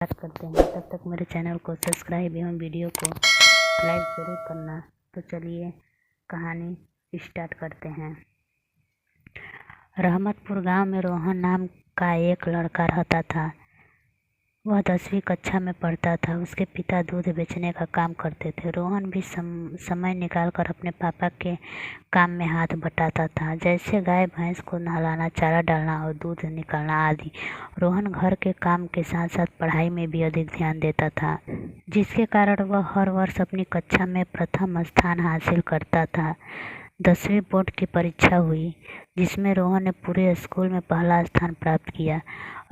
बात करते हैं। तब तक मेरे चैनल को सब्सक्राइब एवं वीडियो को लाइक ज़रूर करना। तो चलिए कहानी स्टार्ट करते हैं। रहमतपुर गांव में रोहन नाम का एक लड़का रहता था। वह 10वीं कक्षा में पढ़ता था। उसके पिता दूध बेचने का काम करते थे। रोहन भी समय निकालकर अपने पापा के काम में हाथ बटाता था, जैसे गाय भैंस को नहलाना, चारा डालना और दूध निकालना आदि। रोहन घर के काम के साथ साथ पढ़ाई में भी अधिक ध्यान देता था, जिसके कारण वह हर वर्ष अपनी कक्षा में प्रथम स्थान हासिल करता था। 10वीं बोर्ड की परीक्षा हुई, जिसमें रोहन ने पूरे स्कूल में पहला स्थान प्राप्त किया।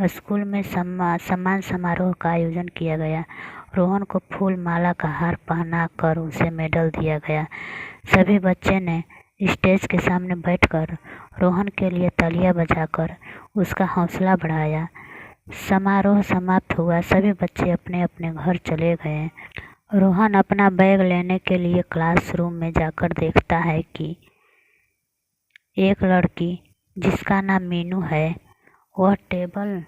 स्कूल में सम्मान समारोह का आयोजन किया गया। रोहन को फूल माला का हार पहना कर उसे मेडल दिया गया। सभी बच्चे ने स्टेज के सामने बैठकर रोहन के लिए तालियां बजाकर उसका हौसला बढ़ाया। समारोह समाप्त हुआ। सभी बच्चे अपने अपने घर चले गए। रोहन अपना बैग लेने के लिए क्लासरूम में जाकर देखता है कि एक लड़की, जिसका नाम मीनू है, वह टेबल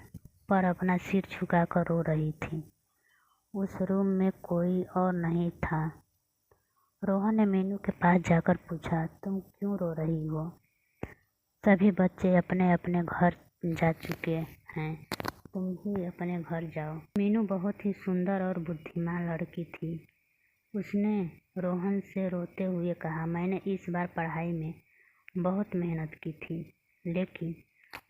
पर अपना सिर झुकाकर रो रही थी। उस रूम में कोई और नहीं था। रोहन ने मीनू के पास जाकर पूछा, तुम क्यों रो रही हो? सभी बच्चे अपने अपने घर जा चुके हैं, तुम भी अपने घर जाओ। मीनू बहुत ही सुंदर और बुद्धिमान लड़की थी। उसने रोहन से रोते हुए कहा, मैंने इस बार पढ़ाई में बहुत मेहनत की थी, लेकिन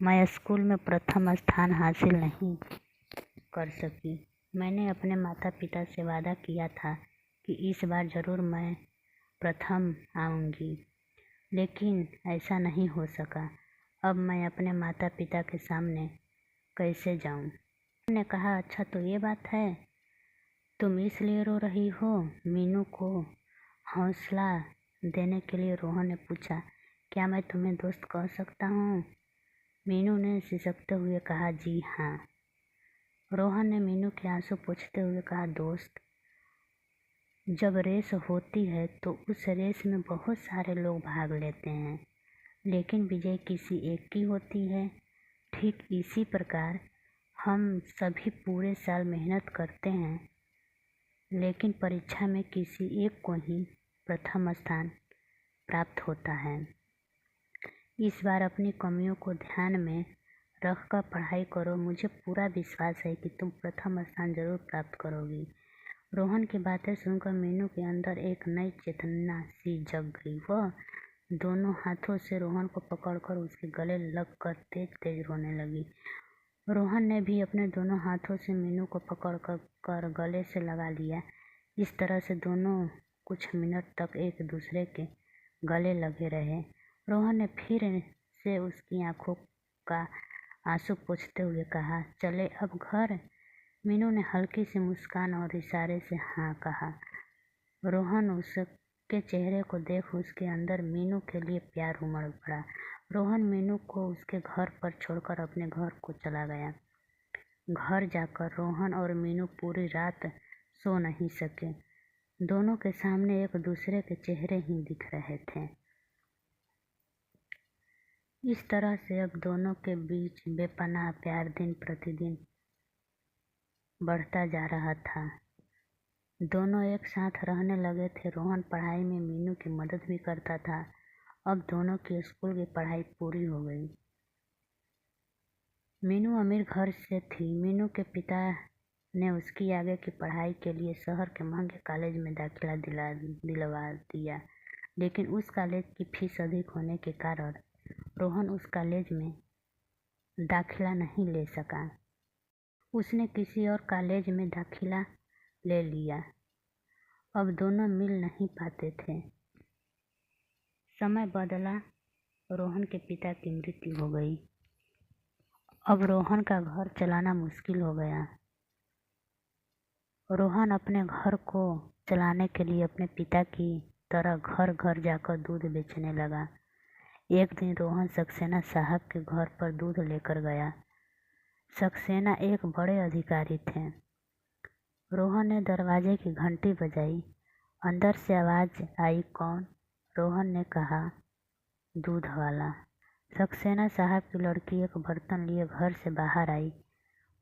मैं स्कूल में प्रथम स्थान हासिल नहीं कर सकी। मैंने अपने माता पिता से वादा किया था कि इस बार ज़रूर मैं प्रथम आऊँगी, लेकिन ऐसा नहीं हो सका। अब मैं अपने माता पिता के सामने कैसे जाऊँ? उन्होंने कहा, अच्छा तो ये बात है, तुम इसलिए रो रही हो? मीनू को हौसला देने के लिए रोहन ने पूछा, क्या मैं तुम्हें दोस्त कह सकता हूँ? मीनू ने सिसकते हुए कहा, जी हाँ। रोहन ने मीनू के आंसू पोंछते हुए कहा, दोस्त, जब रेस होती है तो उस रेस में बहुत सारे लोग भाग लेते हैं, लेकिन विजय किसी एक की होती है। ठीक इसी प्रकार हम सभी पूरे साल मेहनत करते हैं, लेकिन परीक्षा में किसी एक को ही प्रथम स्थान प्राप्त होता है। इस बार अपनी कमियों को ध्यान में रखकर पढ़ाई करो। मुझे पूरा विश्वास है कि तुम प्रथम स्थान जरूर प्राप्त करोगी। रोहन की बातें सुनकर मीनू के अंदर एक नई चेतना सी जग गई। वह दोनों हाथों से रोहन को पकड़कर उसके गले लगकर तेज तेज रोने लगी। रोहन ने भी अपने दोनों हाथों से मीनू को पकड़कर गले से लगा लिया। इस तरह से दोनों कुछ मिनट तक एक दूसरे के गले लगे रहे। रोहन ने फिर से उसकी आंखों का आंसू पोंछते हुए कहा, चले अब घर? मीनू ने हल्की सी मुस्कान और इशारे से हाँ कहा। रोहन उसके चेहरे को देख उसके अंदर मीनू के लिए प्यार उमड़ पड़ा। रोहन मीनू को उसके घर पर छोड़कर अपने घर को चला गया। घर जाकर रोहन और मीनू पूरी रात सो नहीं सके। दोनों के सामने एक दूसरे के चेहरे ही दिख रहे थे। इस तरह से अब दोनों के बीच बेपनाह प्यार दिन प्रतिदिन बढ़ता जा रहा था। दोनों एक साथ रहने लगे थे। रोहन पढ़ाई में मीनू की मदद भी करता था। अब दोनों की स्कूल की पढ़ाई पूरी हो गई। मीनू अमीर घर से थी। मीनू के पिता ने उसकी आगे की पढ़ाई के लिए शहर के महंगे कॉलेज में दाखिला दिलवा दिया, लेकिन उस कॉलेज की फीस अधिक होने के कारण रोहन उस कॉलेज में दाखिला नहीं ले सका। उसने किसी और कॉलेज में दाखिला ले लिया। अब दोनों मिल नहीं पाते थे। समय बदला। रोहन के पिता की मृत्यु हो गई। अब रोहन का घर चलाना मुश्किल हो गया। रोहन अपने घर को चलाने के लिए अपने पिता की तरह घर घर जाकर दूध बेचने लगा। एक दिन रोहन सक्सेना साहब के घर पर दूध लेकर गया। सक्सेना एक बड़े अधिकारी थे। रोहन ने दरवाजे की घंटी बजाई। अंदर से आवाज़ आई, कौन? रोहन ने कहा, दूध वाला। सक्सेना साहब की लड़की एक बर्तन लिए घर से बाहर आई।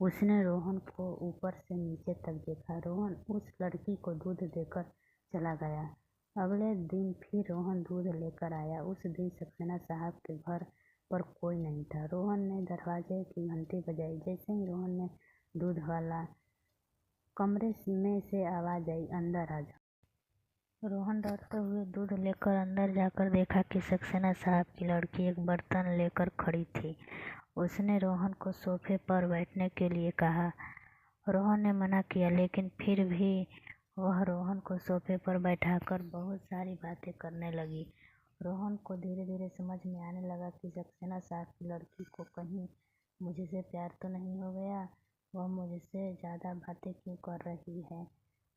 उसने रोहन को ऊपर से नीचे तक देखा। रोहन उस लड़की को दूध देकर चला गया। अगले दिन फिर रोहन दूध लेकर आया। उस दिन सक्सेना साहब के घर पर कोई नहीं था। रोहन ने दरवाजे की घंटी बजाई। जैसे ही रोहन ने दूध वाला कमरे में से आवाज आई, अंदर आ जाओ। रोहन डरते हुए दूध लेकर अंदर जाकर देखा कि सक्सेना साहब की लड़की एक बर्तन लेकर खड़ी थी। उसने रोहन को सोफे पर बैठने के लिए कहा। रोहन ने मना किया, लेकिन फिर भी वह रोहन को सोफे पर बैठाकर बहुत सारी बातें करने लगी। रोहन को धीरे धीरे समझ में आने लगा कि सक्सेना साहब की लड़की को कहीं मुझसे प्यार तो नहीं हो गया। वह मुझसे ज़्यादा बातें क्यों कर रही है।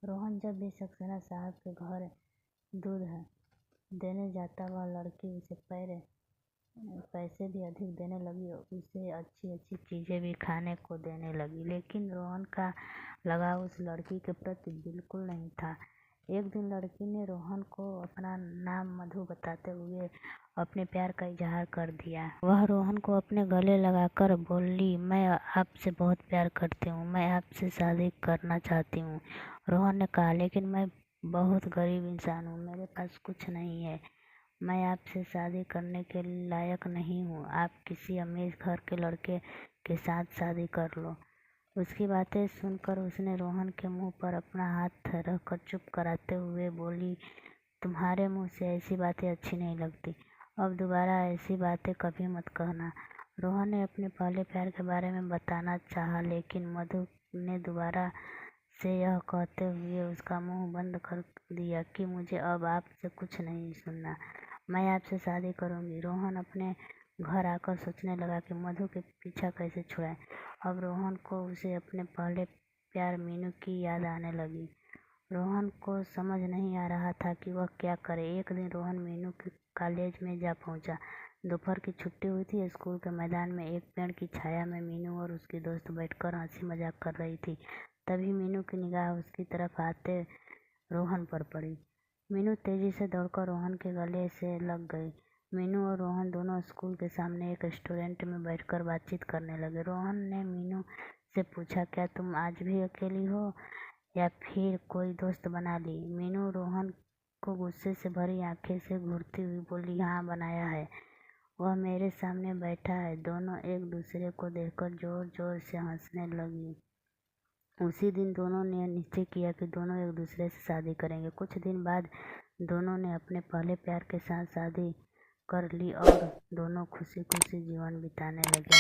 रोहन जब भी सक्सेना साहब के घर दूध देने जाता, वह लड़की उसे पैसे भी अधिक देने लगी और उसे अच्छी अच्छी चीज़ें भी खाने को देने लगी। लेकिन रोहन का लगाव उस लड़की के प्रति बिल्कुल नहीं था। एक दिन लड़की ने रोहन को अपना नाम मधु बताते हुए अपने प्यार का इजहार कर दिया। वह रोहन को अपने गले लगाकर बोली, मैं आपसे बहुत प्यार करती हूँ, मैं आपसे शादी करना चाहती हूँ। रोहन ने कहा, लेकिन मैं बहुत गरीब इंसान हूँ, मेरे पास कुछ नहीं है, मैं आपसे शादी करने के लायक नहीं हूँ। आप किसी अमीर घर के लड़के के साथ शादी कर लो। उसकी बातें सुनकर उसने रोहन के मुंह पर अपना हाथ रखकर चुप कराते हुए बोली, तुम्हारे मुंह से ऐसी बातें अच्छी नहीं लगती। अब दोबारा ऐसी बातें कभी मत कहना। रोहन ने अपने पहले प्यार के बारे में बताना चाहा, लेकिन मधु ने दोबारा से यह कहते हुए उसका मुंह बंद कर दिया कि मुझे अब आपसे कुछ नहीं सुनना, मैं आपसे शादी करूंगी। रोहन अपने घर आकर सोचने लगा कि मधु के पीछा कैसे छुड़ाए। अब रोहन को उसे अपने पहले प्यार मीनू की याद आने लगी। रोहन को समझ नहीं आ रहा था कि वह क्या करे। एक दिन रोहन मीनू के कॉलेज में जा पहुंचा। दोपहर की छुट्टी हुई थी। स्कूल के मैदान में एक पेड़ की छाया में मीनू और उसकी दोस्त बैठकर हंसी मजाक कर रही थी। तभी मीनू की निगाह उसकी तरफ आते रोहन पर पड़ी। मीनू तेजी से दौड़कर रोहन के गले से लग गई। मीनू और रोहन दोनों स्कूल के सामने एक रेस्टोरेंट में बैठकर बातचीत करने लगे। रोहन ने मीनू से पूछा, क्या तुम आज भी अकेली हो या फिर कोई दोस्त बना ली? मीनू रोहन को गुस्से से भरी आंखें से घूरती हुई बोली, हाँ बनाया है, वह मेरे सामने बैठा है। दोनों एक दूसरे को देखकर जोर जोर से हंसने लगी। उसी दिन दोनों ने निश्चय किया कि दोनों एक दूसरे से शादी करेंगे। कुछ दिन बाद दोनों ने अपने पहले प्यार के साथ शादी कर ली और दोनों खुशी खुशी जीवन बिताने लगे।